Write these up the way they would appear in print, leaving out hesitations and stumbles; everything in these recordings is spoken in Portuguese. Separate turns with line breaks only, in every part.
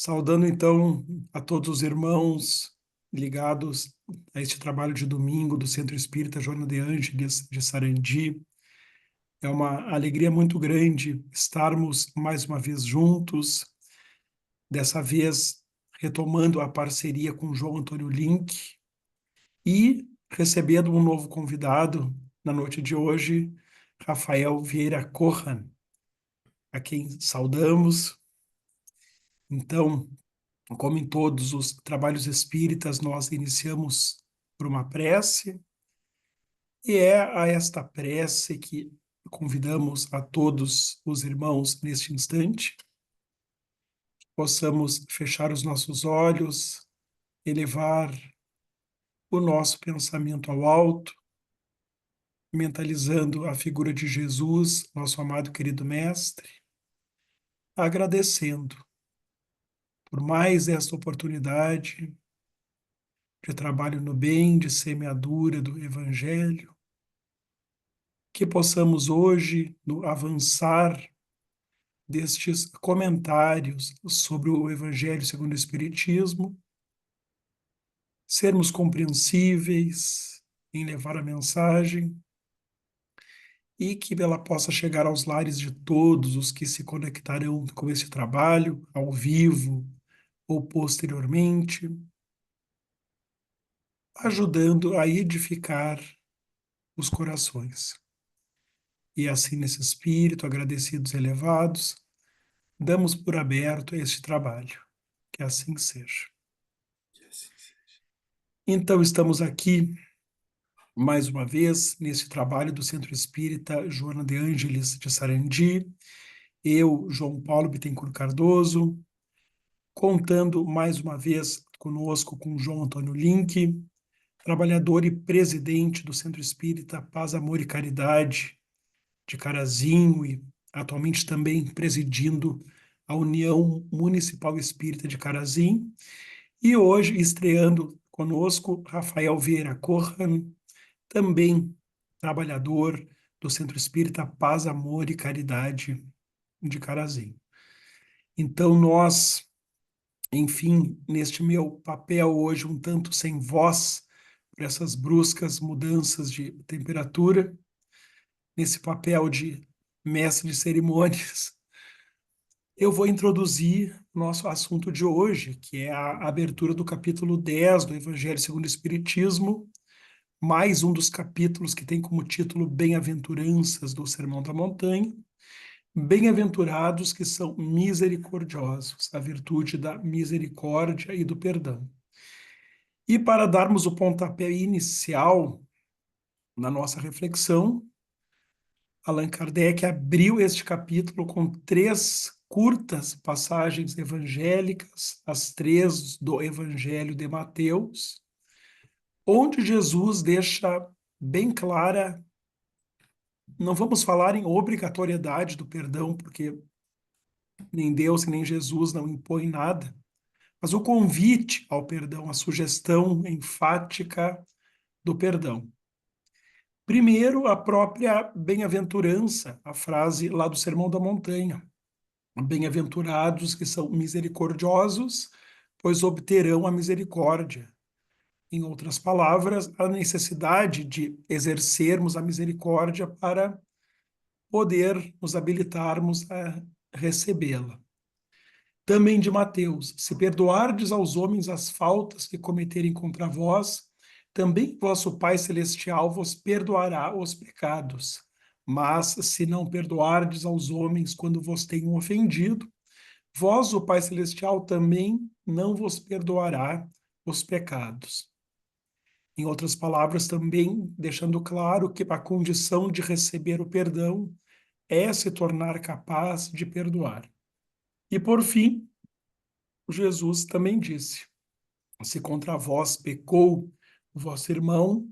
Saudando então a todos os irmãos ligados a este trabalho de domingo do Centro Espírita Joana de Ângeles de Sarandi. É uma alegria muito grande estarmos mais uma vez juntos, dessa vez retomando a parceria com João Antônio Link e recebendo um novo convidado na noite de hoje, Rafael Vieira Corran, a quem saudamos. Então, como em todos os trabalhos espíritas, nós iniciamos por uma prece, e é a esta prece que convidamos a todos os irmãos neste instante, que possamos fechar os nossos olhos, elevar o nosso pensamento ao alto, mentalizando a figura de Jesus, nosso amado querido Mestre, agradecendo por mais esta oportunidade de trabalho no bem, de semeadura do Evangelho, que possamos hoje, no avançar destes comentários sobre o Evangelho segundo o Espiritismo, sermos compreensíveis em levar a mensagem e que ela possa chegar aos lares de todos os que se conectarão com esse trabalho, ao vivo ou posteriormente, ajudando a edificar os corações. E assim, nesse espírito, agradecidos e elevados, damos por aberto este trabalho. Que assim seja.
Que assim seja.
Então, estamos aqui, mais uma vez, nesse trabalho do Centro Espírita Joana de Ângeles de Sarandi, eu, João Paulo Bittencourt Cardoso, contando mais uma vez conosco com João Antônio Link, trabalhador e presidente do Centro Espírita Paz, Amor e Caridade de Carazinho e atualmente também presidindo a União Municipal Espírita de Carazinho. E hoje, estreando conosco, Rafael Vieira Corran, também trabalhador do Centro Espírita Paz, Amor e Caridade de Carazinho. Então, nós, enfim, neste meu papel hoje, um tanto sem voz, por essas bruscas mudanças de temperatura, nesse papel de mestre de cerimônias, eu vou introduzir nosso assunto de hoje, que é a abertura do capítulo 10 do Evangelho segundo o Espiritismo, mais um dos capítulos que tem como título Bem-aventuranças do Sermão da Montanha. Bem-aventurados que são misericordiosos, a virtude da misericórdia e do perdão. E para darmos o pontapé inicial na nossa reflexão, Allan Kardec abriu este capítulo com 3 curtas passagens evangélicas, as 3 do Evangelho de Mateus, onde Jesus deixa bem clara, não vamos falar em obrigatoriedade do perdão, porque nem Deus nem Jesus não impõem nada, mas o convite ao perdão, a sugestão enfática do perdão. Primeiro, a própria bem-aventurança, a frase lá do Sermão da Montanha. Bem-aventurados que são misericordiosos, pois obterão a misericórdia. Em outras palavras, a necessidade de exercermos a misericórdia para poder nos habilitarmos a recebê-la. Também de Mateus, se perdoardes aos homens as faltas que cometerem contra vós, também vosso Pai Celestial vos perdoará os pecados. Mas se não perdoardes aos homens quando vos tenham ofendido, vós, o Pai Celestial, também não vos perdoará os pecados. Em outras palavras, também deixando claro que a condição de receber o perdão é se tornar capaz de perdoar. E por fim, Jesus também disse: se contra vós pecou o vosso irmão,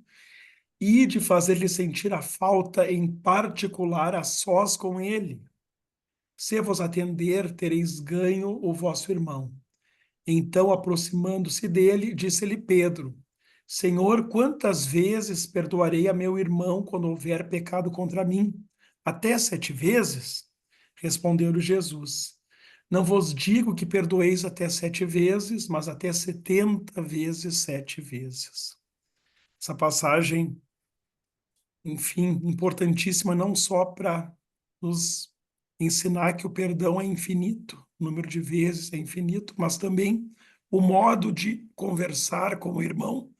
e de fazer-lhe sentir a falta em particular a sós com ele. Se vos atender, tereis ganho o vosso irmão. Então, aproximando-se dele, disse-lhe Pedro: Senhor, quantas vezes perdoarei a meu irmão quando houver pecado contra mim? Até 7 vezes? Respondeu-lhe Jesus: Não vos digo que perdoeis até 7 vezes, mas até 70 vezes 7 vezes. Essa passagem, enfim, importantíssima não só para nos ensinar que o perdão é infinito, o número de vezes é infinito, mas também o modo de conversar com o irmão,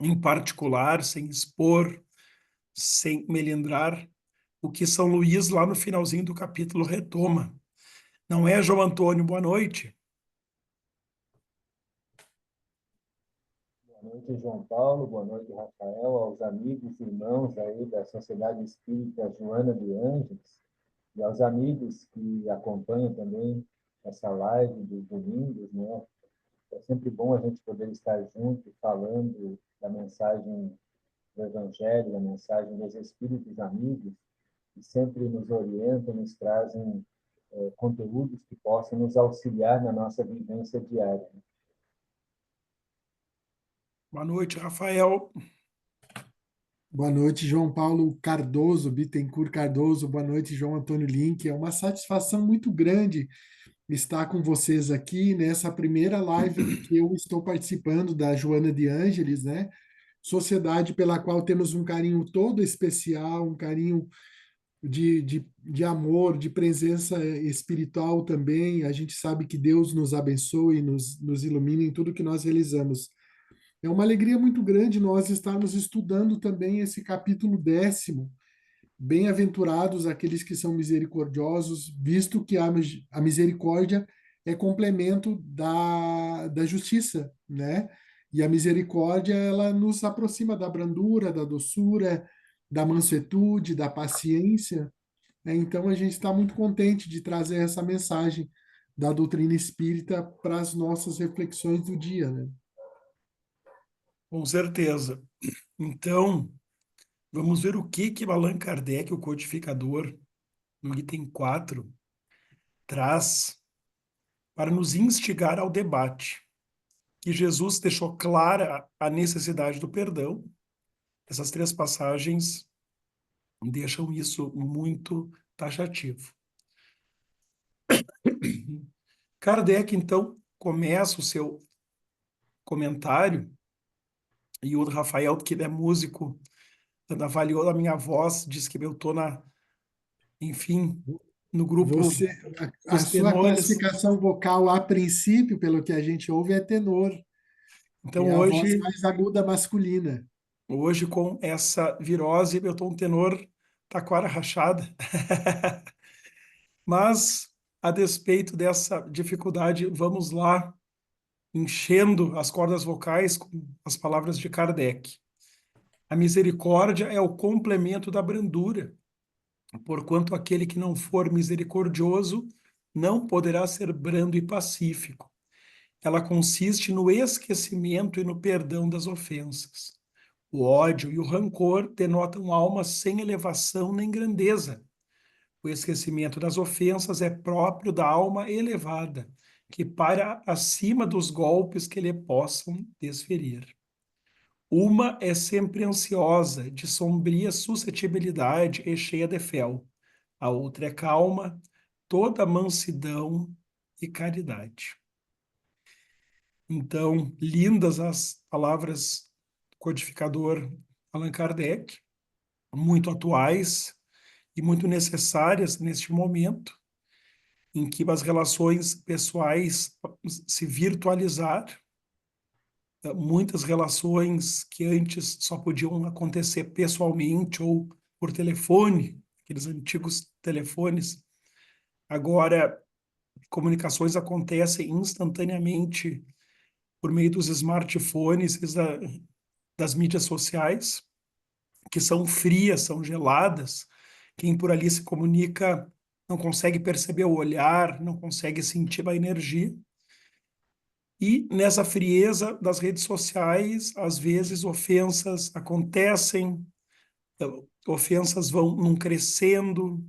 em particular, sem expor, sem melindrar, o que São Luís, lá no finalzinho do capítulo, retoma. Não é, João Antônio? Boa noite.
Boa noite, João Paulo. Boa noite, Rafael, aos amigos e irmãos aí da Sociedade Espírita Joana de Ângeles e aos amigos que acompanham também essa live dos domingos, né? É sempre bom a gente poder estar junto falando da mensagem do Evangelho, da mensagem dos Espíritos amigos, que sempre nos orientam, nos trazem conteúdos que possam nos auxiliar na nossa vivência diária.
Boa noite, Rafael.
Boa noite, João Paulo Cardoso, Bittencourt Cardoso. Boa noite, João Antônio Link. É uma satisfação muito grande estar com vocês aqui nessa primeira live que eu estou participando da Joana de Ângeles, né? Sociedade pela qual temos um carinho todo especial, um carinho de amor, de presença espiritual também. A gente sabe que Deus nos abençoe e nos ilumina em tudo que nós realizamos. É uma alegria muito grande nós estarmos estudando também esse capítulo 10º. Bem-aventurados aqueles que são misericordiosos, visto que a misericórdia é complemento da justiça, né? E a misericórdia, ela nos aproxima da brandura, da doçura, da mansuetude, da paciência, né? Então, a gente está muito contente de trazer essa mensagem da doutrina espírita para as nossas reflexões do dia, né?
Com certeza. Então, vamos ver o que Allan Kardec, o codificador, no item 4, traz para nos instigar ao debate. Que Jesus deixou clara a necessidade do perdão. Essas 3 passagens deixam isso muito taxativo. Kardec, então, começa o seu comentário, e o Rafael, que é músico, avaliou a minha voz, disse que eu estou enfim, no grupo
Você, a
dos
sua
tenores.
classificação vocal, a princípio, pelo que a gente ouve, é tenor, que
Então,
é a voz
hoje,
mais aguda masculina.
hoje com essa virose, eu estou um tenor taquara rachada. Mas, a despeito dessa dificuldade, vamos lá, enchendo as cordas vocais com as palavras de Kardec. A misericórdia é o complemento da brandura, porquanto aquele que não for misericordioso não poderá ser brando e pacífico. Ela consiste no esquecimento e no perdão das ofensas. O ódio e o rancor denotam almas sem elevação nem grandeza. O esquecimento das ofensas é próprio da alma elevada, que para acima dos golpes que lhe possam desferir. Uma é sempre ansiosa, de sombria suscetibilidade e cheia de fel. A outra é calma, toda mansidão e caridade. Então, lindas as palavras do codificador Allan Kardec, muito atuais e muito necessárias neste momento em que as relações pessoais se virtualizaram, muitas relações que antes só podiam acontecer pessoalmente ou por telefone, aqueles antigos telefones, agora comunicações acontecem instantaneamente por meio dos smartphones, das mídias sociais, que são frias, são geladas. Quem por ali se comunica não consegue perceber o olhar, não consegue sentir a energia. E nessa frieza das redes sociais, às vezes ofensas acontecem, ofensas vão num crescendo,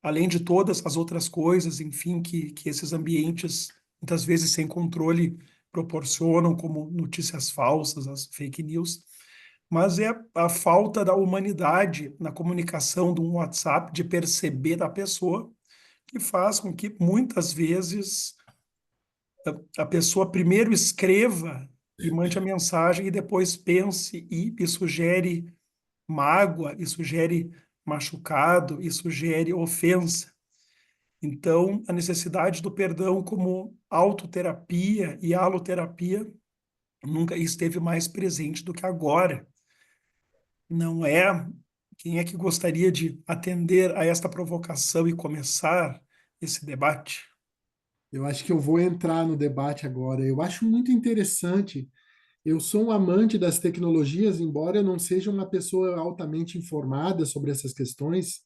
além de todas as outras coisas, enfim, que esses ambientes, muitas vezes sem controle, proporcionam, como notícias falsas, as fake news. Mas é a falta da humanidade na comunicação de um WhatsApp, de perceber da pessoa, que faz com que muitas vezes a pessoa primeiro escreva e mande a mensagem e depois pense, e isso gere mágoa, isso gere machucado, isso gere ofensa. Então, a necessidade do perdão como autoterapia e aloterapia nunca esteve mais presente do que agora. Não é? Quem é que gostaria de atender a esta provocação e começar esse debate?
Eu acho que eu vou entrar no debate agora. Eu acho muito interessante. Eu sou um amante das tecnologias, embora eu não seja uma pessoa altamente informada sobre essas questões,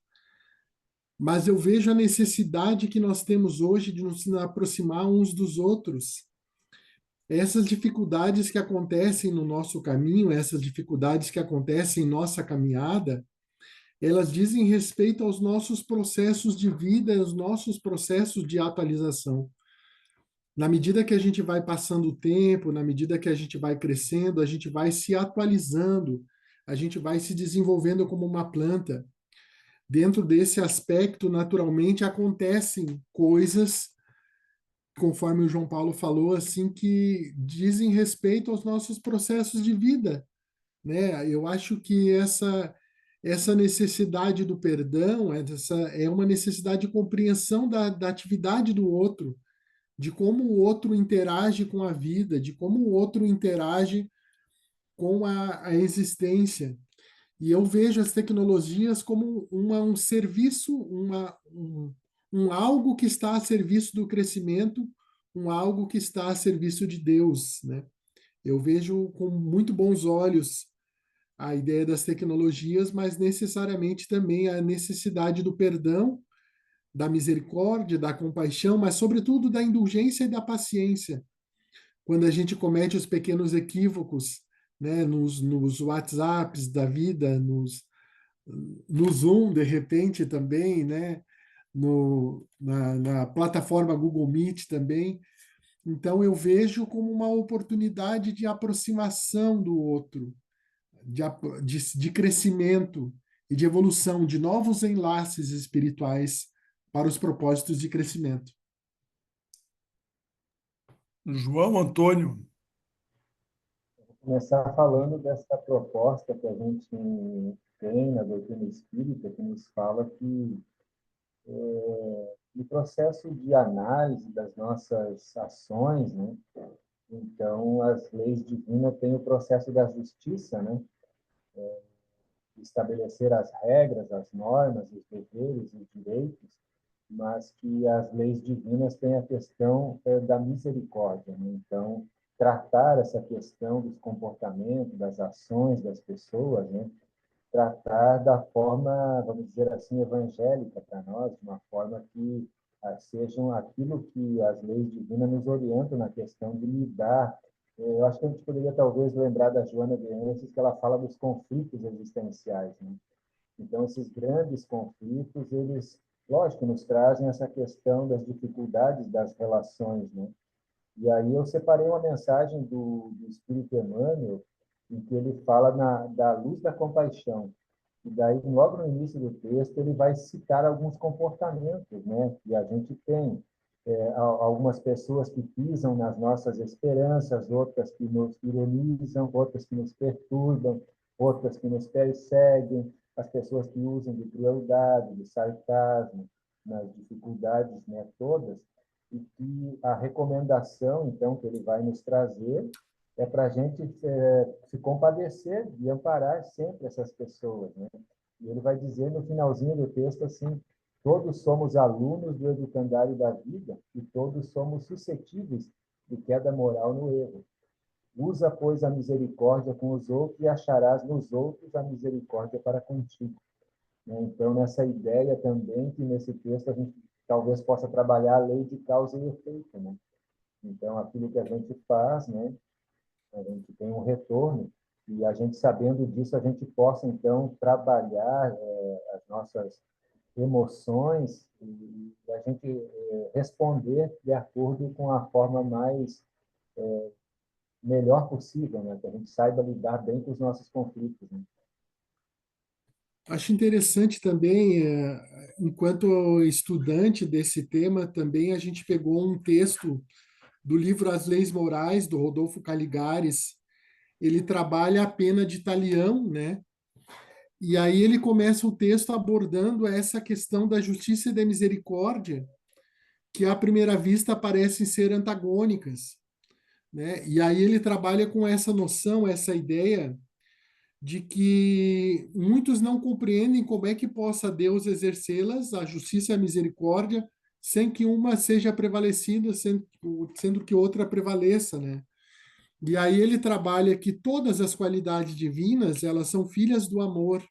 mas eu vejo a necessidade que nós temos hoje de nos aproximar uns dos outros. Essas dificuldades que acontecem no nosso caminho, essas dificuldades que acontecem em nossa caminhada, elas dizem respeito aos nossos processos de vida, aos nossos processos de atualização. Na medida que a gente vai passando o tempo, na medida que a gente vai crescendo, a gente vai se atualizando, a gente vai se desenvolvendo como uma planta. Dentro desse aspecto, naturalmente, acontecem coisas, conforme o João Paulo falou, assim, que dizem respeito aos nossos processos de vida, né? Eu acho que essa necessidade do perdão, essa é uma necessidade de compreensão da atividade do outro, de como o outro interage com a vida, de como o outro interage com a existência. E eu vejo as tecnologias como um serviço, um algo que está a serviço do crescimento, um algo que está a serviço de Deus, né? Eu vejo com muito bons olhos a ideia das tecnologias, mas necessariamente também a necessidade do perdão, da misericórdia, da compaixão, mas sobretudo da indulgência e da paciência. Quando a gente comete os pequenos equívocos, né, nos WhatsApps da vida, no Zoom, de repente também, né, na plataforma Google Meet também. Então, eu vejo como uma oportunidade de aproximação do outro, de crescimento e de evolução, de novos enlaces espirituais para os propósitos de crescimento.
João Antônio,
Começar falando dessa proposta que a gente tem na doutrina espírita, que nos fala que no processo de análise das nossas ações, né, então as leis divinas têm o processo da justiça, né, estabelecer as regras, as normas, os deveres, os direitos, mas que as leis divinas têm a questão da misericórdia, né? Então, tratar essa questão dos comportamentos, das ações das pessoas, né? Tratar da forma, vamos dizer assim, evangélica para nós, de uma forma que sejam aquilo que as leis divinas nos orientam na questão de lidar. Eu acho que a gente poderia talvez lembrar da Joana de Ângeles, que ela fala dos conflitos existenciais, né? Então, esses grandes conflitos, eles, lógico, nos trazem essa questão das dificuldades das relações, né? E aí eu separei uma mensagem do Espírito Emmanuel, em que ele fala da luz da compaixão. E daí, logo no início do texto, ele vai citar alguns comportamentos, né, que a gente tem. Algumas pessoas que pisam nas nossas esperanças, outras que nos ironizam, outras que nos perturbam, outras que nos perseguem, as pessoas que usam de crueldade, de sarcasmo, nas dificuldades, né, todas, e que a recomendação, então, que ele vai nos trazer é para a gente se compadecer e amparar sempre essas pessoas, né? E ele vai dizer no finalzinho do texto assim: todos somos alunos do educandário da vida e todos somos suscetíveis de queda moral no erro. Usa, pois, a misericórdia com os outros e acharás nos outros a misericórdia para contigo. Né? Então, nessa ideia também que nesse texto a gente talvez possa trabalhar a lei de causa e efeito, né? Então, aquilo que a gente faz, né, a gente tem um retorno, e a gente sabendo disso, a gente possa, então, trabalhar as nossas emoções e a gente responder de acordo com a forma mais melhor possível, né? Que a gente saiba lidar bem com os nossos conflitos, né?
Acho interessante também, enquanto estudante desse tema, também a gente pegou um texto do livro As Leis Morais, do Rodolfo Caligares. Ele trabalha a pena de talião, né? E aí ele começa o texto abordando essa questão da justiça e da misericórdia, que à primeira vista parecem ser antagônicas, né? E aí ele trabalha com essa noção, essa ideia de que muitos não compreendem como é que possa Deus exercê-las, a justiça e a misericórdia, sem que uma seja prevalecida, sendo que outra prevaleça, né? E aí ele trabalha que todas as qualidades divinas, elas são filhas do amor.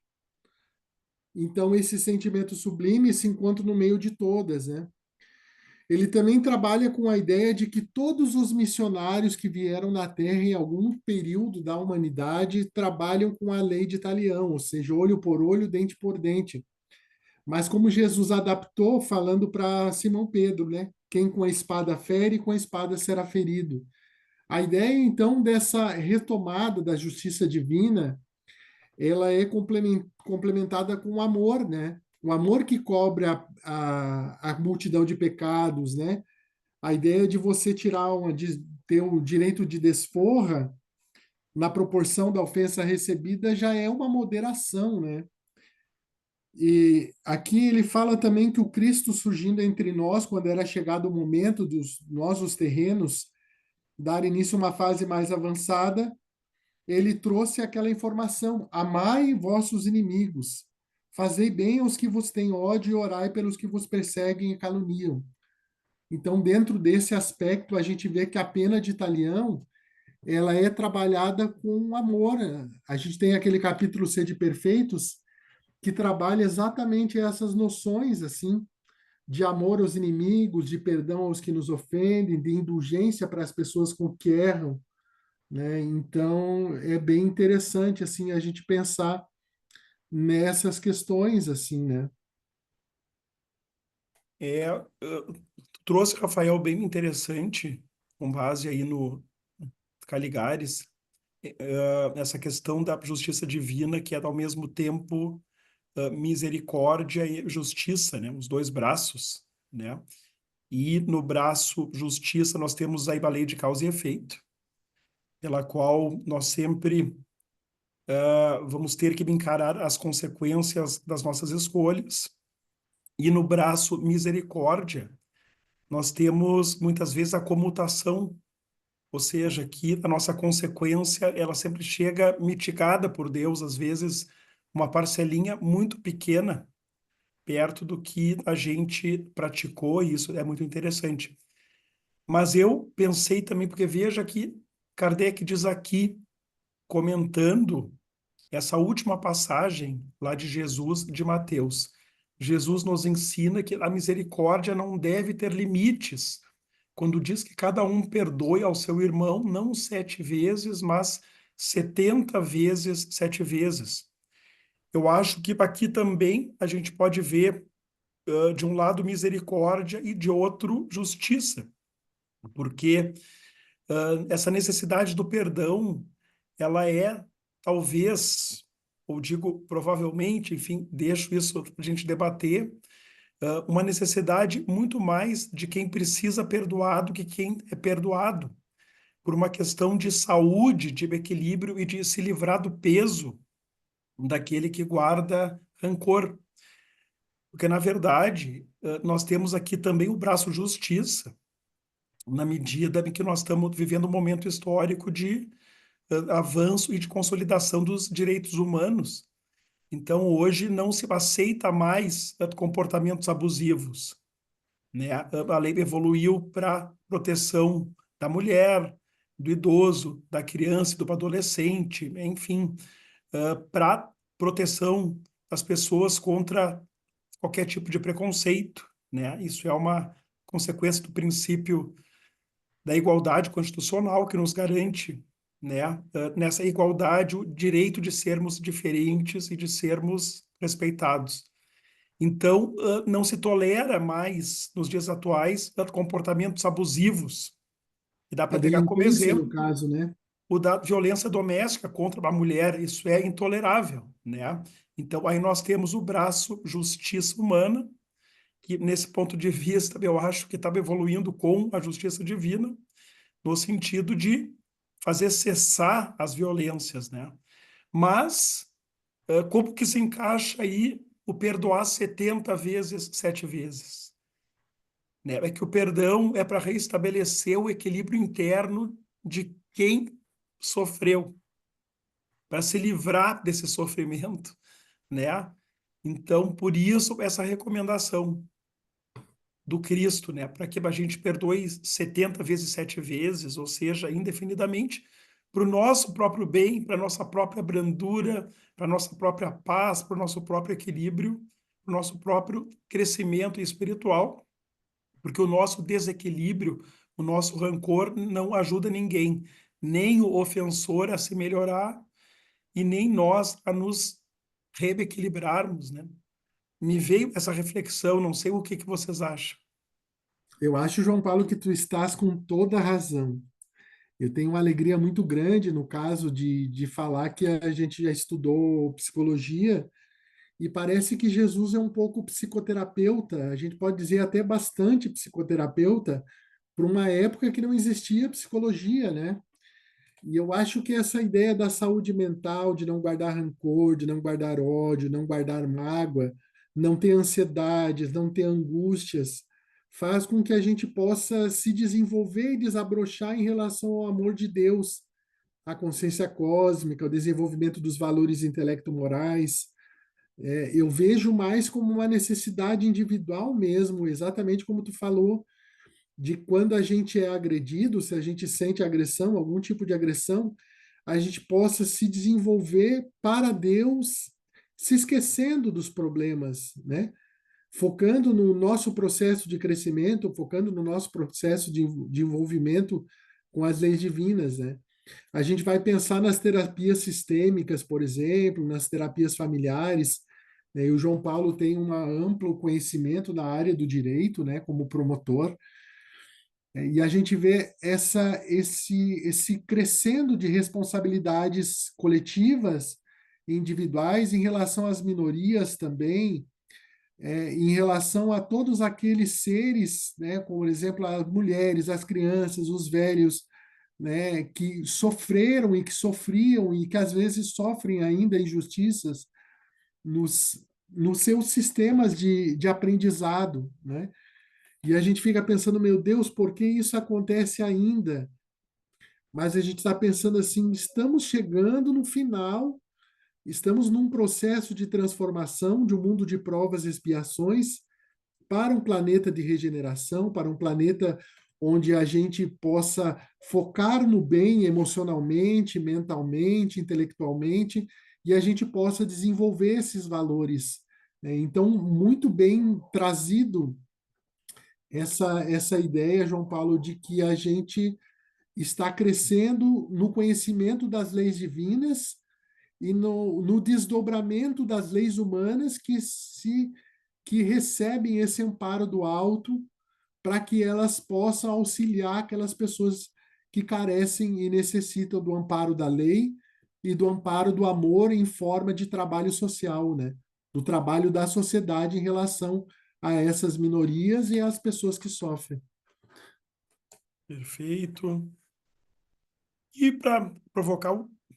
Então esse sentimento sublime se encontra no meio de todas, né? Ele também trabalha com a ideia de que todos os missionários que vieram na Terra em algum período da humanidade trabalham com a lei de Talião, ou seja, olho por olho, dente por dente. Mas como Jesus adaptou, falando para Simão Pedro, né? Quem com a espada fere, com a espada será ferido. A ideia, então, dessa retomada da justiça divina, ela é complementada com o amor, né? O amor que cobre a multidão de pecados, né? A ideia de você ter o direito de desforra na proporção da ofensa recebida já é uma moderação, né? E aqui ele fala também que o Cristo surgindo entre nós, quando era chegado o momento dos nós, os terrenos, dar início a uma fase mais avançada, ele trouxe aquela informação: amai vossos inimigos, fazei bem aos que vos têm ódio e orai pelos que vos perseguem e caluniam. Então, dentro desse aspecto, a gente vê que a pena de talião, ela é trabalhada com amor. A gente tem aquele capítulo Sede Perfeitos, que trabalha exatamente essas noções, assim, de amor aos inimigos, de perdão aos que nos ofendem, de indulgência para as pessoas com que erram, né? Então, é bem interessante, assim, a gente pensar nessas questões, assim, né?
Trouxe, Rafael, bem interessante, com base aí no Caligares, essa questão da justiça divina, que é ao mesmo tempo misericórdia e justiça, né? Os dois braços, né? E no braço justiça nós temos aí a lei de causa e efeito, pela qual nós sempre vamos ter que encarar as consequências das nossas escolhas. E no braço misericórdia, nós temos muitas vezes a comutação, ou seja, que a nossa consequência, ela sempre chega mitigada por Deus, às vezes uma parcelinha muito pequena, perto do que a gente praticou, e isso é muito interessante. Mas eu pensei também, porque veja que Kardec diz aqui, comentando essa última passagem lá de Jesus, de Mateus. Jesus nos ensina que a misericórdia não deve ter limites, quando diz que cada um perdoe ao seu irmão, não 7 vezes, mas 70 vezes 7 vezes. Eu acho que aqui também a gente pode ver, de um lado, misericórdia e de outro, justiça, porque essa necessidade do perdão, ela é, talvez, ou digo provavelmente, enfim, deixo isso para a gente debater, uma necessidade muito mais de quem precisa perdoar do que quem é perdoado, por uma questão de saúde, de equilíbrio e de se livrar do peso daquele que guarda rancor. Porque, na verdade, nós temos aqui também o braço justiça, na medida em que nós estamos vivendo um momento histórico de avanço e de consolidação dos direitos humanos. Então, hoje não se aceita mais comportamentos abusivos, né? A lei evoluiu para proteção da mulher, do idoso, da criança e do adolescente, enfim, para proteção das pessoas contra qualquer tipo de preconceito, né? Isso é uma consequência do princípio da igualdade constitucional que nos garante, né, nessa igualdade, o direito de sermos diferentes e de sermos respeitados. Então, não se tolera mais, nos dias atuais, comportamentos abusivos. E dá
A
para pegar como
delinquência, no
exemplo
caso, né?
o da violência doméstica contra a mulher. Isso é intolerável, né? Então, aí nós temos o braço justiça humana, que nesse ponto de vista eu acho que estava evoluindo com a justiça divina, no sentido de fazer cessar as violências, né? Mas como que se encaixa aí o perdoar 70 vezes, 7 vezes? Né? É que o perdão é para reestabelecer o equilíbrio interno de quem sofreu, para se livrar desse sofrimento, né? Então, por isso, essa recomendação do Cristo, né? Para que a gente perdoe 70 vezes, 7 vezes, ou seja, indefinidamente, para o nosso próprio bem, para a nossa própria brandura, para a nossa própria paz, para o nosso próprio equilíbrio, para o nosso próprio crescimento espiritual, porque o nosso desequilíbrio, o nosso rancor não ajuda ninguém, nem o ofensor a se melhorar e nem nós a nos reequilibrarmos, né? Me veio essa reflexão, não sei o que que vocês acham.
Eu acho, João Paulo, que tu estás com toda a razão. Eu tenho uma alegria muito grande no caso de falar que a gente já estudou psicologia e parece que Jesus é um pouco psicoterapeuta, a gente pode dizer até bastante psicoterapeuta, para uma época que não existia psicologia, né? E eu acho que essa ideia da saúde mental, de não guardar rancor, de não guardar ódio, não guardar mágoa, não ter ansiedades, não ter angústias, faz com que a gente possa se desenvolver e desabrochar em relação ao amor de Deus, à consciência cósmica, ao desenvolvimento dos valores intelecto-morais. Eu vejo mais como uma necessidade individual mesmo, exatamente como tu falou, de quando a gente é agredido, se a gente sente agressão, algum tipo de agressão, a gente possa se desenvolver para Deus, se esquecendo dos problemas, né? Focando no nosso processo de crescimento, focando no nosso processo de envolvimento com as leis divinas, né? A gente vai pensar nas terapias sistêmicas, por exemplo, nas terapias familiares, né? E o João Paulo tem um amplo conhecimento na área do direito, né, como promotor. E a gente vê esse crescendo de responsabilidades coletivas e individuais em relação às minorias também, em relação a todos aqueles seres, né, como, por exemplo, as mulheres, as crianças, os velhos, né, que sofreram e que sofriam e que às vezes sofrem ainda injustiças nos seus sistemas de aprendizado, né? E a gente fica pensando, meu Deus, por que isso acontece ainda? Mas a gente está pensando assim, estamos chegando no final, estamos num processo de transformação de um mundo de provas e expiações para um planeta de regeneração, para um planeta onde a gente possa focar no bem emocionalmente, mentalmente, intelectualmente, e a gente possa desenvolver esses valores. Então, muito bem trazido essa ideia, João Paulo, de que a gente está crescendo no conhecimento das leis divinas e no desdobramento das leis humanas que recebem esse amparo do alto para que elas possam auxiliar aquelas pessoas que carecem e necessitam do amparo da lei e do amparo do amor em forma de trabalho social, né? Do trabalho da sociedade em relação a essas minorias e às pessoas que sofrem.
Perfeito. E para provocar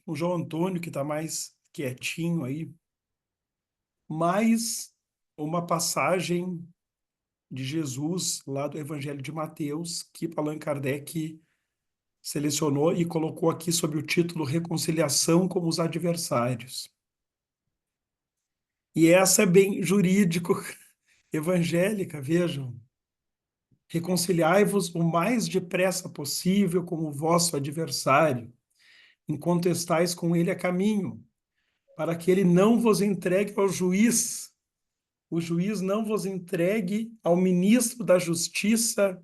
o João Antônio, que está mais quietinho aí, mais uma passagem de Jesus lá do Evangelho de Mateus, que Allan Kardec selecionou e colocou aqui sob o título Reconciliação com os Adversários. E essa é bem jurídico, evangélica, vejam. Reconciliai-vos o mais depressa possível com o vosso adversário, enquanto estáis com ele a caminho, para que ele não vos entregue ao juiz, o juiz não vos entregue ao ministro da justiça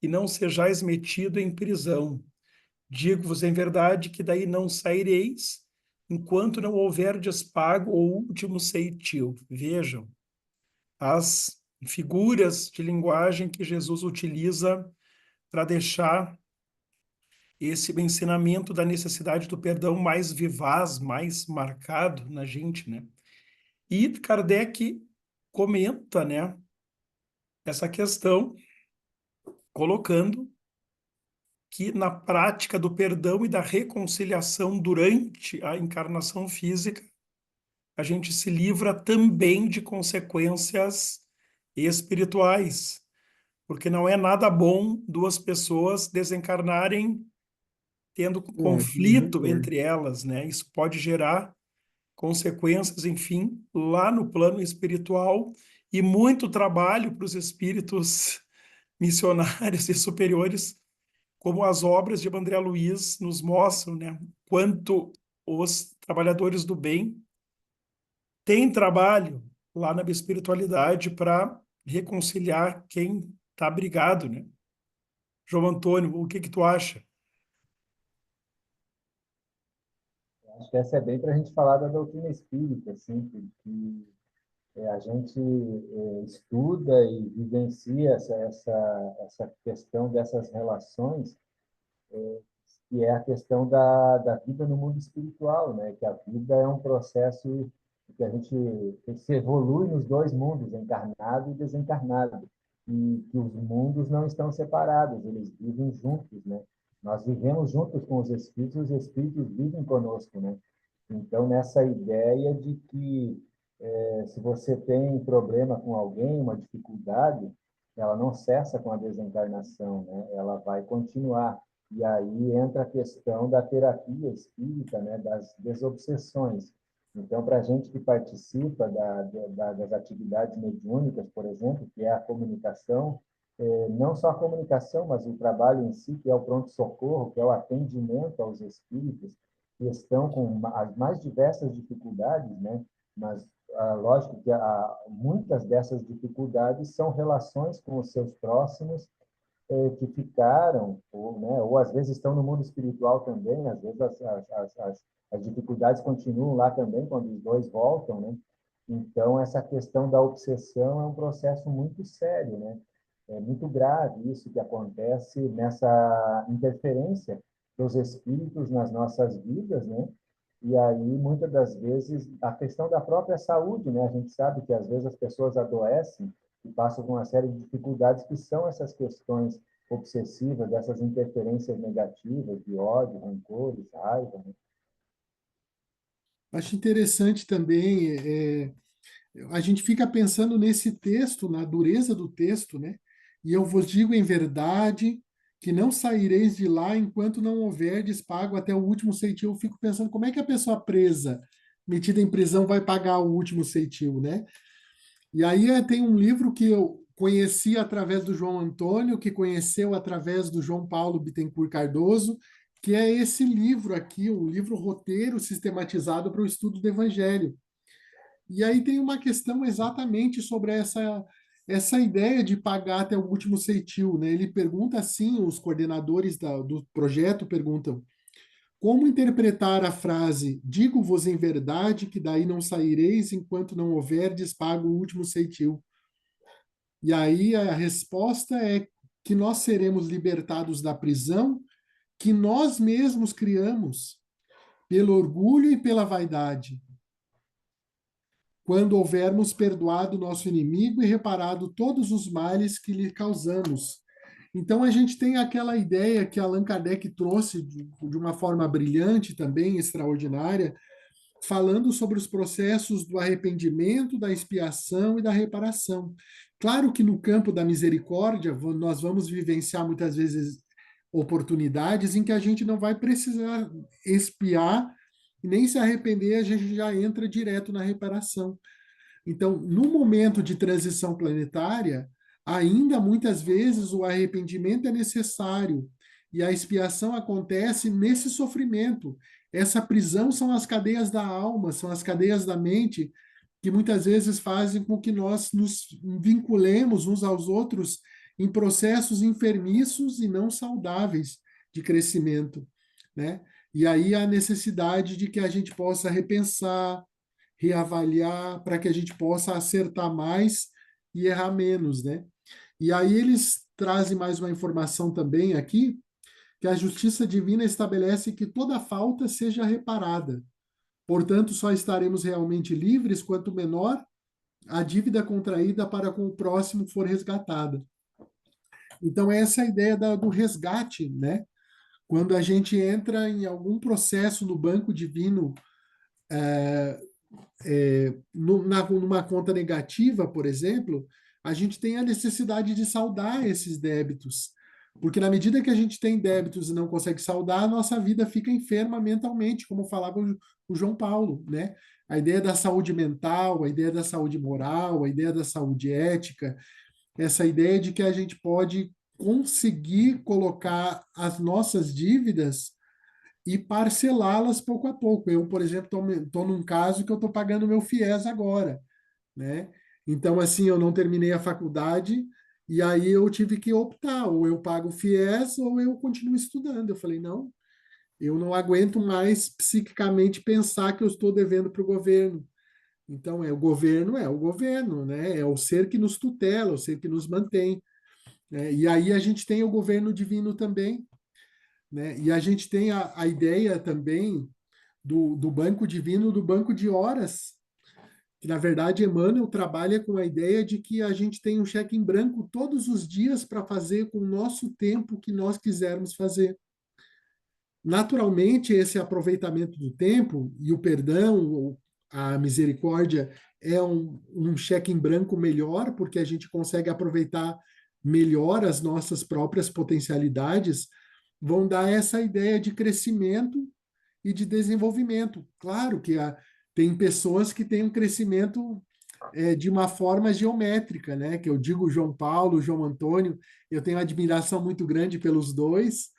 e não sejais metido em prisão. Digo-vos em verdade que daí não saireis, enquanto não houverdes pago o último ceitil. Vejam as figuras de linguagem que Jesus utiliza para deixar esse ensinamento da necessidade do perdão mais vivaz, mais marcado na gente, né? E Kardec comenta, né, essa questão, colocando que na prática do perdão e da reconciliação durante a encarnação física, a gente se livra também de consequências espirituais, porque não é nada bom duas pessoas desencarnarem tendo
Nenhum
conflito
rancor.
entre elas, né? Isso pode gerar consequências, enfim, lá no plano espiritual e muito trabalho para os espíritos missionários e superiores, como as obras de André Luiz nos mostram, né? Quanto os trabalhadores do bem têm trabalho lá na espiritualidade para reconciliar quem está brigado, né? João Antônio, o que que tu acha?
Acho que essa é bem para a gente falar da doutrina espírita, assim, que a gente estuda e vivencia essa questão dessas relações, que é a questão da vida no mundo espiritual, né? Que a vida é um processo que a gente que se evolui nos dois mundos, encarnado e desencarnado, e que os mundos não estão separados, eles vivem juntos, né? Nós vivemos juntos com os espíritos vivem conosco, né? Então, nessa ideia de que se você tem problema com alguém, uma dificuldade, ela não cessa com a desencarnação, né? Ela vai continuar. E aí entra a questão da terapia espírita, né? Das desobsessões. Então, para a gente que participa das atividades mediúnicas, por exemplo, que é a comunicação, não só a comunicação, mas o trabalho em si, que é o pronto-socorro, que é o atendimento aos espíritos, que estão com as mais diversas dificuldades, né? Mas lógico que muitas dessas dificuldades são relações com os seus próximos que ficaram, ou às vezes estão no mundo espiritual também, às vezes as dificuldades continuam lá também quando os dois voltam, né? Então, essa questão da obsessão é um processo muito sério, né? É muito grave isso que acontece nessa interferência dos espíritos nas nossas vidas, né? E aí, muitas das vezes, a questão da própria saúde, né? A gente sabe que às vezes as pessoas adoecem e passam por uma série de dificuldades que são essas questões obsessivas, dessas interferências negativas, de ódio, rancores, raiva, né?
Acho interessante também, a gente fica pensando nesse texto, na dureza do texto, né? E eu vos digo em verdade que não saireis de lá enquanto não houverdes pago até o último ceitil. Eu fico pensando como é que a pessoa presa, metida em prisão, vai pagar o último ceitil, né? E aí tem um livro que eu conheci através do João Antônio, que conheceu através do João Paulo Bittencourt Cardoso, que é esse livro aqui, um livro roteiro sistematizado para o estudo do Evangelho. E aí tem uma questão exatamente sobre essa ideia de pagar até o último ceitil, né? Ele pergunta assim, os coordenadores do projeto perguntam, como interpretar a frase digo-vos em verdade que daí não saireis enquanto não houverdes pago o último ceitil? E aí a resposta é que nós seremos libertados da prisão que nós mesmos criamos pelo orgulho e pela vaidade, quando houvermos perdoado nosso inimigo e reparado todos os males que lhe causamos. Então a gente tem aquela ideia que Allan Kardec trouxe de uma forma brilhante também, extraordinária, falando sobre os processos do arrependimento, da expiação e da reparação. Claro que no campo da misericórdia, nós vamos vivenciar muitas vezes oportunidades em que a gente não vai precisar expiar e nem se arrepender, a gente já entra direto na reparação. Então, no momento de transição planetária, ainda muitas vezes o arrependimento é necessário e a expiação acontece nesse sofrimento. Essa prisão são as cadeias da alma, são as cadeias da mente que muitas vezes fazem com que nós nos vinculemos uns aos outros em processos enfermiços e não saudáveis de crescimento, né? E aí a necessidade de que a gente possa repensar, reavaliar, para que a gente possa acertar mais e errar menos, né? E aí eles trazem mais uma informação também aqui, que a justiça divina estabelece que toda falta seja reparada, Portanto, só estaremos realmente livres quanto menor a dívida contraída para com o próximo for resgatada. Então, essa é a ideia do resgate, né? Quando a gente entra em algum processo no banco divino, numa conta negativa, por exemplo, a gente tem a necessidade de saldar esses débitos. Porque na medida que a gente tem débitos e não consegue saldar, a nossa vida fica enferma mentalmente, como falava o João Paulo, né? A ideia da saúde mental, a ideia da saúde moral, a ideia da saúde ética, essa ideia de que a gente pode conseguir colocar as nossas dívidas e parcelá-las pouco a pouco. Eu, por exemplo, estou num caso que eu estou pagando meu FIES agora, né? Então, assim, eu não terminei a faculdade e aí eu tive que optar, ou eu pago o FIES ou eu continuo estudando. Eu falei, não, eu não aguento mais psiquicamente pensar que eu estou devendo para o governo. Então, é o governo, né? É o ser que nos tutela, o ser que nos mantém, né? E aí a gente tem o governo divino também, né? E a gente tem a ideia também do banco divino, do banco de horas, que na verdade Emmanuel trabalha com a ideia de que a gente tem um cheque em branco todos os dias para fazer com o nosso tempo o que nós quisermos fazer. Naturalmente, esse aproveitamento do tempo e o perdão, a misericórdia, é um cheque em branco melhor, porque a gente consegue aproveitar melhor as nossas próprias potencialidades, vão dar essa ideia de crescimento e de desenvolvimento. Claro que tem pessoas que têm um crescimento de uma forma geométrica, né? Que eu digo João Paulo, João Antônio, eu tenho admiração muito grande pelos dois,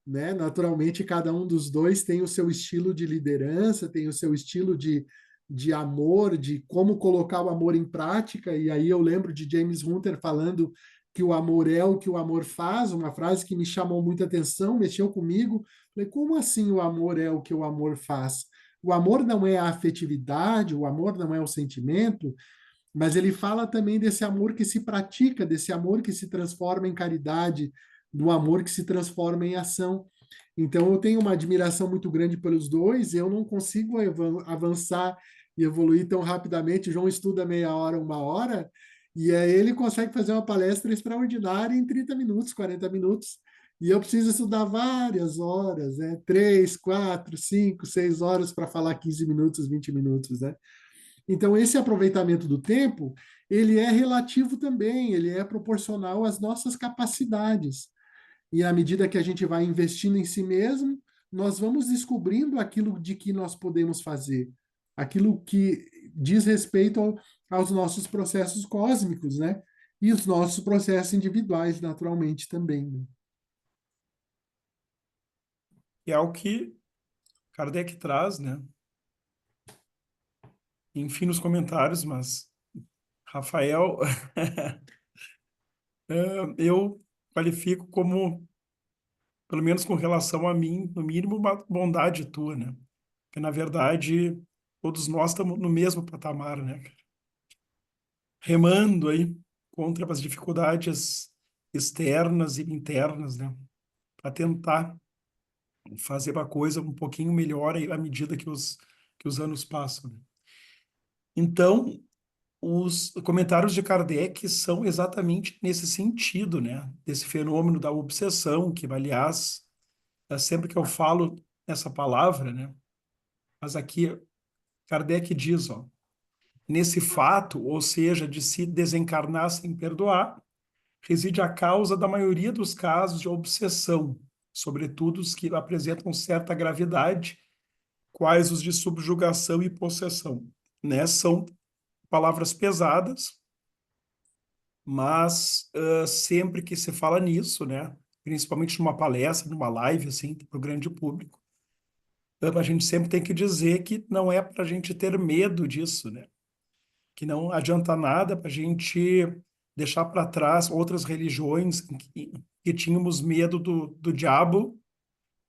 né? Naturalmente, cada um dos dois tem o seu estilo de liderança, tem o seu estilo de amor, de como colocar o amor em prática. E aí eu lembro de James Hunter falando que o amor é o que o amor faz, uma frase que me chamou muita atenção, mexeu comigo. Falei, como assim o amor é o que o amor faz? O amor não é a afetividade, o amor não é o sentimento, mas ele fala também desse amor que se pratica, desse amor que se transforma em caridade, do amor que se transforma em ação. Então, eu tenho uma admiração muito grande pelos dois, eu não consigo avançar e evoluir tão rapidamente. O João estuda meia hora, uma hora, e aí ele consegue fazer uma palestra extraordinária em 30 minutos, 40 minutos. E eu preciso estudar várias horas, né? 3, 4, 5, 6 horas para falar 15 minutos, 20 minutos, né? Então, esse aproveitamento do tempo, ele é relativo também, ele é proporcional às nossas capacidades. E à medida que a gente vai investindo em si mesmo, nós vamos descobrindo aquilo de que nós podemos fazer, aquilo que diz respeito aos nossos processos cósmicos, né? E os nossos processos individuais, naturalmente, também, né?
E é o que Kardec traz, né? Enfim, nos comentários, mas Rafael, eu qualifico como, pelo menos com relação a mim, no mínimo, uma bondade tua, né? Porque, na verdade, todos nós estamos no mesmo patamar, né, cara? Remando aí contra as dificuldades externas e internas, né? Para tentar fazer uma coisa um pouquinho melhor aí à medida que os anos passam, né? Então, os comentários de Kardec são exatamente nesse sentido, né? Desse fenômeno da obsessão, que, aliás, é sempre que eu falo essa palavra, né? Mas aqui Kardec diz, ó, nesse fato, ou seja, de se desencarnar sem perdoar, reside a causa da maioria dos casos de obsessão, sobretudo os que apresentam certa gravidade, quais os de subjugação e possessão, né? São palavras pesadas, mas sempre que se fala nisso, né? Principalmente numa palestra, numa live, assim, para o grande público, a gente sempre tem que dizer que não é para a gente ter medo disso, né? Que não adianta nada para a gente deixar para trás outras religiões que tínhamos medo do diabo,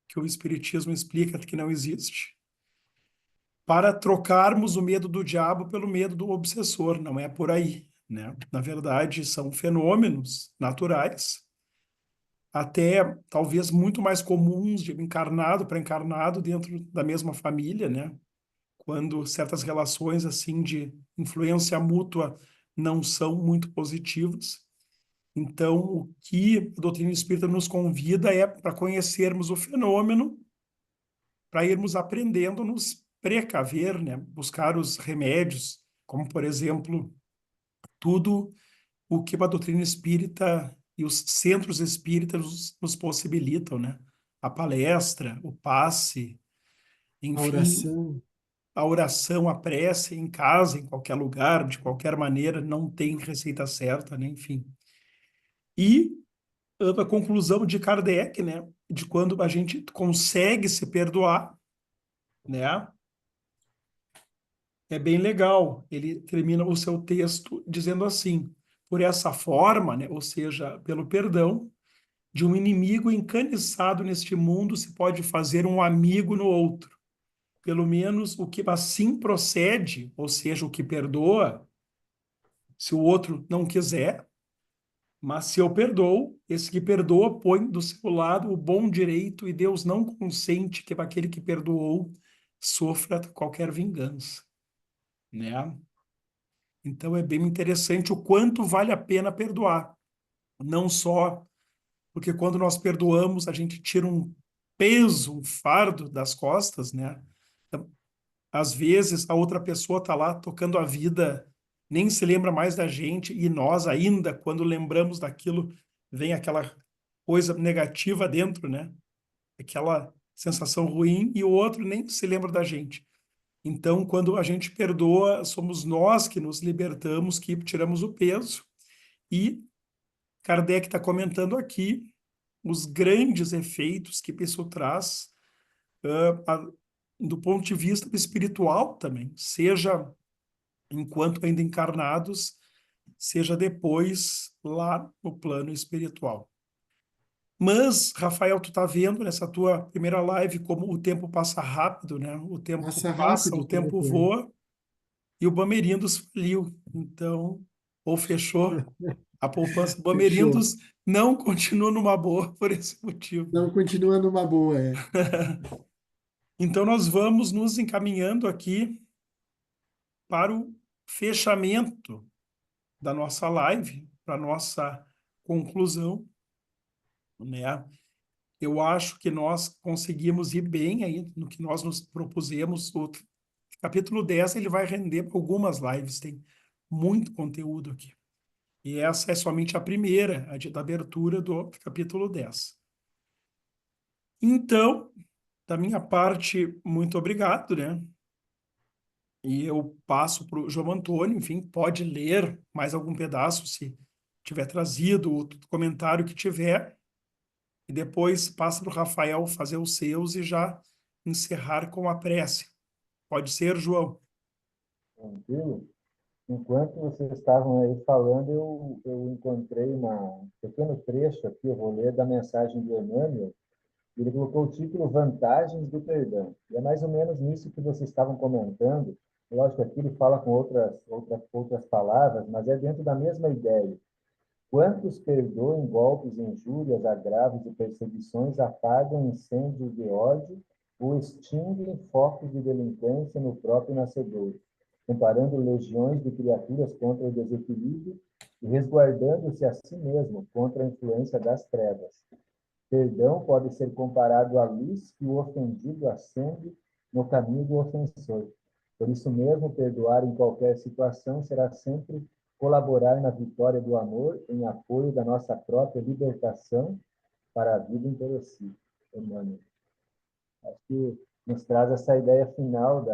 que o Espiritismo explica que não existe, para trocarmos o medo do diabo pelo medo do obsessor. Não é por aí, né? Na verdade, são fenômenos naturais, até talvez muito mais comuns de encarnado para encarnado dentro da mesma família, né? quando certas relações assim de influência mútua não são muito positivas. Então, o que a doutrina espírita nos convida é para conhecermos o fenômeno, para irmos aprendendo a nos precaver, né? Buscar os remédios, como, por exemplo, tudo o que a doutrina espírita e os centros espíritas nos possibilitam, né? A palestra, o passe,
A
enfim,
oração.
a oração, a prece em casa, em qualquer lugar, de qualquer maneira, não tem receita certa, né? Enfim. E a conclusão de Kardec, né? De quando a gente consegue se perdoar, né? É bem legal. Ele termina o seu texto dizendo assim: por essa forma, né? Ou seja, pelo perdão, de um inimigo encaniçado neste mundo se pode fazer um amigo no outro. Pelo menos o que assim procede, ou seja, o que perdoa, se o outro não quiser, mas se eu perdoo, esse que perdoa põe do seu lado o bom direito e Deus não consente que aquele que perdoou sofra qualquer vingança, né? Então é bem interessante o quanto vale a pena perdoar. Não só porque quando nós perdoamos, a gente tira um peso, um fardo das costas, né? Às vezes a outra pessoa está lá tocando a vida, nem se lembra mais da gente, e nós ainda, quando lembramos daquilo, vem aquela coisa negativa dentro, né? Aquela sensação ruim, e o outro nem se lembra da gente. Então, quando a gente perdoa, somos nós que nos libertamos, que tiramos o peso. E Kardec está comentando aqui os grandes efeitos que isso traz do ponto de vista espiritual também, seja enquanto ainda encarnados, seja depois lá no plano espiritual. Mas, Rafael, tu tá vendo nessa tua primeira live como o tempo passa rápido, né? O tempo
Passa
passa, o
rápido,
tempo
tempo, é.
voa, e o Bamerindos faliu. Então, ou fechou a poupança. O
Fechou.
Bamerindos não continua numa boa por esse motivo.
Não, continua numa boa, é.
Então, nós vamos nos encaminhando aqui para o fechamento da nossa live, para a nossa conclusão, né? Eu acho que nós conseguimos ir bem aí no que nós nos propusemos. O capítulo 10 ele vai render algumas lives, tem muito conteúdo aqui. E essa é somente a primeira, da abertura do capítulo 10. Então, da minha parte, muito obrigado, né? E eu passo para o João Antônio, enfim, pode ler mais algum pedaço, se tiver trazido, o comentário que tiver, e depois passa para o Rafael fazer os seus e já encerrar com a prece. Pode ser, João?
Tranquilo? Enquanto vocês estavam aí falando, eu encontrei um pequeno trecho aqui, eu vou ler da mensagem do Emmanuel. Ele colocou o título Vantagens do Perdão. E é mais ou menos nisso que vocês estavam comentando. Lógico que aqui ele fala com outras palavras, mas é dentro da mesma ideia. Quantos perdoam golpes, injúrias, agravos e perseguições, apagam incêndios de ódio ou extinguem focos de delinquência no próprio nascedor, comparando legiões de criaturas contra o desequilíbrio e resguardando-se a si mesmo contra a influência das trevas. Perdão pode ser comparado à luz que o ofendido acende no caminho do ofensor. Por isso mesmo, perdoar em qualquer situação será sempre colaborar na vitória do amor em apoio da nossa própria libertação para a vida imperecível. Emmanuel. Acho que nos traz essa ideia final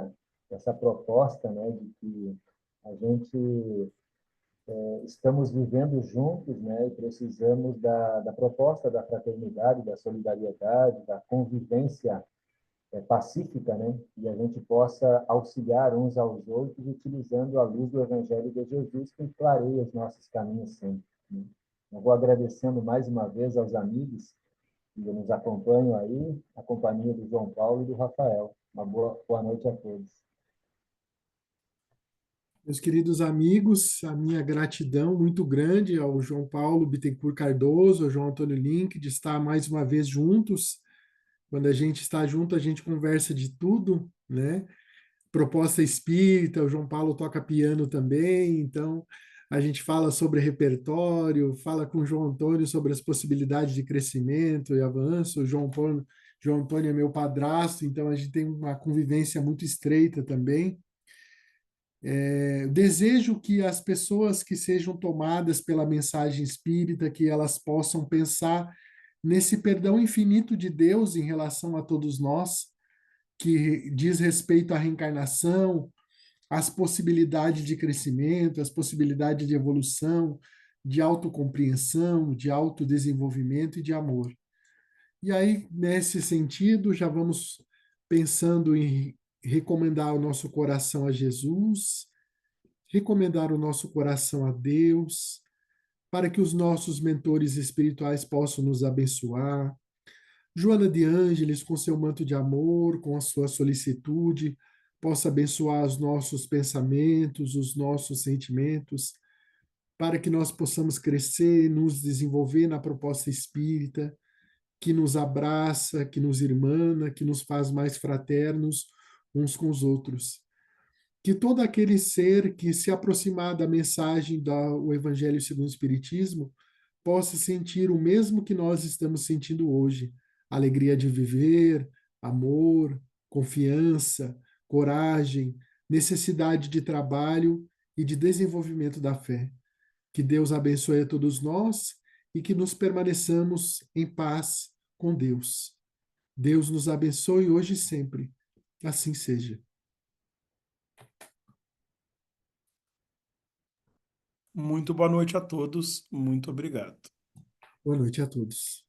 dessa proposta, né, de que a gente estamos vivendo juntos, né, e precisamos da proposta da fraternidade, da solidariedade, da convivência pacífica, né, e a gente possa auxiliar uns aos outros utilizando a luz do Evangelho de Jesus que clareia os nossos caminhos sempre. Né? Eu vou agradecendo mais uma vez aos amigos que nos acompanham aí, a companhia do João Paulo e do Rafael. Uma boa noite a todos.
Meus queridos amigos, a minha gratidão muito grande ao João Paulo Bittencourt Cardoso, ao João Antônio Link, de estar mais uma vez juntos. Quando a gente está junto, a gente conversa de tudo, né? proposta espírita, o João Paulo toca piano também, então a gente fala sobre repertório, fala com o João Antônio sobre as possibilidades de crescimento e avanço. João Antônio é meu padrasto, então a gente tem uma convivência muito estreita também. Desejo que as pessoas que sejam tomadas pela mensagem espírita, que elas possam pensar nesse perdão infinito de Deus em relação a todos nós, que diz respeito à reencarnação, às possibilidades de crescimento, às possibilidades de evolução, de autocompreensão, de autodesenvolvimento e de amor. E aí, nesse sentido, já vamos pensando em recomendar o nosso coração a Jesus, recomendar o nosso coração a Deus, para que os nossos mentores espirituais possam nos abençoar. Joana de Ângeles, com seu manto de amor, com a sua solicitude, possa abençoar os nossos pensamentos, os nossos sentimentos, para que nós possamos crescer, nos desenvolver na proposta espírita, que nos abraça, que nos irmana, que nos faz mais fraternos uns com os outros. Que todo aquele ser que se aproximar da mensagem do Evangelho segundo o Espiritismo possa sentir o mesmo que nós estamos sentindo hoje: alegria de viver, amor, confiança, coragem, necessidade de trabalho e de desenvolvimento da fé. Que Deus abençoe a todos nós e que nos permaneçamos em paz com Deus. Deus nos abençoe hoje e sempre. Assim seja.
Muito boa noite a todos. Muito obrigado.
Boa noite a todos.